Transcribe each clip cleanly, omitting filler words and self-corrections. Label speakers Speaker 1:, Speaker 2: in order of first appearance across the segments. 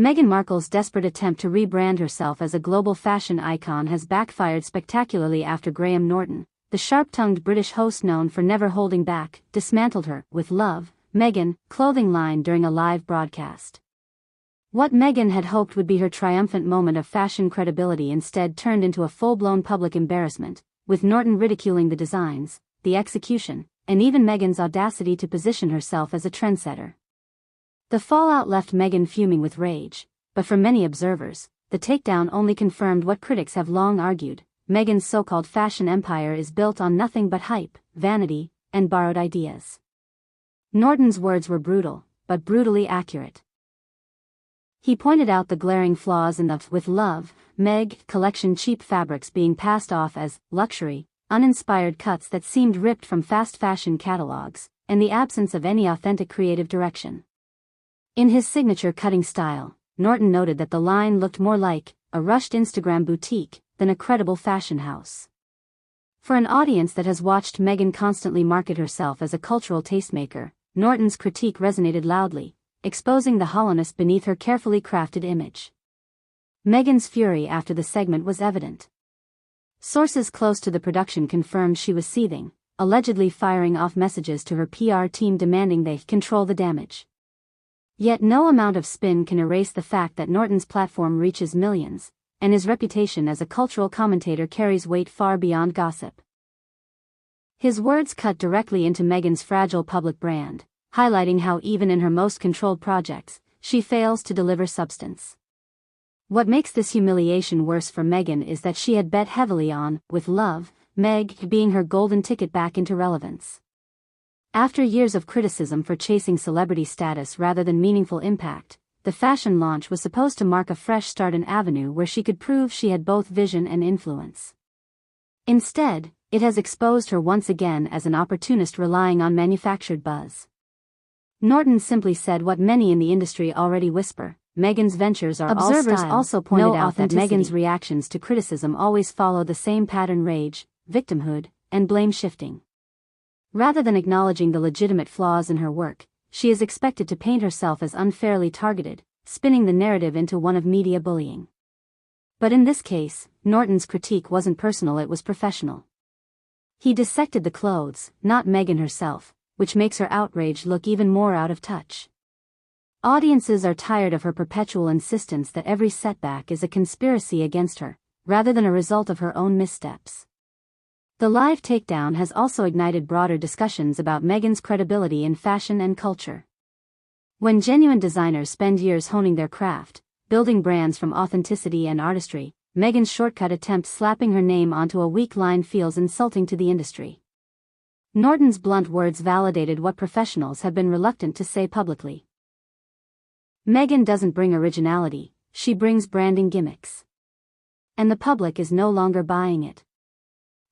Speaker 1: Meghan Markle's desperate attempt to rebrand herself as a global fashion icon has backfired spectacularly after Graham Norton, the sharp-tongued British host known for never holding back, dismantled her "With Love, Meghan" clothing line during a live broadcast. What Meghan had hoped would be her triumphant moment of fashion credibility instead turned into a full-blown public embarrassment, with Norton ridiculing the designs, the execution, and even Meghan's audacity to position herself as a trendsetter. The fallout left Meghan fuming with rage, but for many observers, the takedown only confirmed what critics have long argued: Meghan's so-called fashion empire is built on nothing but hype, vanity, and borrowed ideas. Norton's words were brutal, but brutally accurate. He pointed out the glaring flaws in the "With Love, Meg" collection: cheap fabrics being passed off as luxury, uninspired cuts that seemed ripped from fast fashion catalogs, and the absence of any authentic creative direction. In his signature cutting style, Norton noted that the line looked more like a rushed Instagram boutique than a credible fashion house. For an audience that has watched Meghan constantly market herself as a cultural tastemaker, Norton's critique resonated loudly, exposing the hollowness beneath her carefully crafted image. Meghan's fury after the segment was evident. Sources close to the production confirmed she was seething, allegedly firing off messages to her PR team demanding they control the damage. Yet no amount of spin can erase the fact that Norton's platform reaches millions, and his reputation as a cultural commentator carries weight far beyond gossip. His words cut directly into Meghan's fragile public brand, highlighting how even in her most controlled projects, she fails to deliver substance. What makes this humiliation worse for Meghan is that she had bet heavily on "With Love, Meg" being her golden ticket back into relevance. After years of criticism for chasing celebrity status rather than meaningful impact, the fashion launch was supposed to mark a fresh start, an avenue where she could prove she had both vision and influence. Instead, it has exposed her once again as an opportunist relying on manufactured buzz. Norton simply said what many in the industry already whisper: Meghan's ventures are all style. Observers also pointed out that Meghan's reactions to criticism always follow the same pattern: rage, victimhood, and blame shifting. Rather than acknowledging the legitimate flaws in her work, she is expected to paint herself as unfairly targeted, spinning the narrative into one of media bullying. But in this case, Norton's critique wasn't personal, it was professional. He dissected the clothes, not Meghan herself, which makes her outrage look even more out of touch. Audiences are tired of her perpetual insistence that every setback is a conspiracy against her, rather than a result of her own missteps. The live takedown has also ignited broader discussions about Meghan's credibility in fashion and culture. When genuine designers spend years honing their craft, building brands from authenticity and artistry, Meghan's shortcut attempt slapping her name onto a weak line feels insulting to the industry. Norton's blunt words validated what professionals have been reluctant to say publicly. Meghan doesn't bring originality, she brings branding gimmicks. And the public is no longer buying it.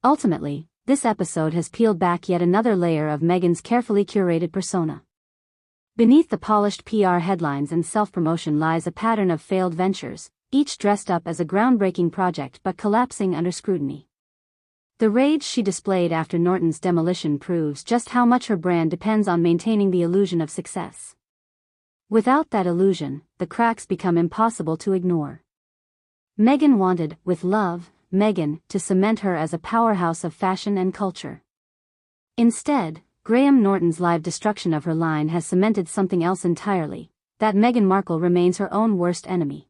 Speaker 1: Ultimately, this episode has peeled back yet another layer of Meghan's carefully curated persona. Beneath the polished PR headlines and self-promotion lies a pattern of failed ventures, each dressed up as a groundbreaking project but collapsing under scrutiny. The rage she displayed after Norton's demolition proves just how much her brand depends on maintaining the illusion of success. Without that illusion, the cracks become impossible to ignore. Meghan wanted "With Love, Meghan" to cement her as a powerhouse of fashion and culture. Instead, Graham Norton's live destruction of her line has cemented something else entirely: that Meghan Markle remains her own worst enemy.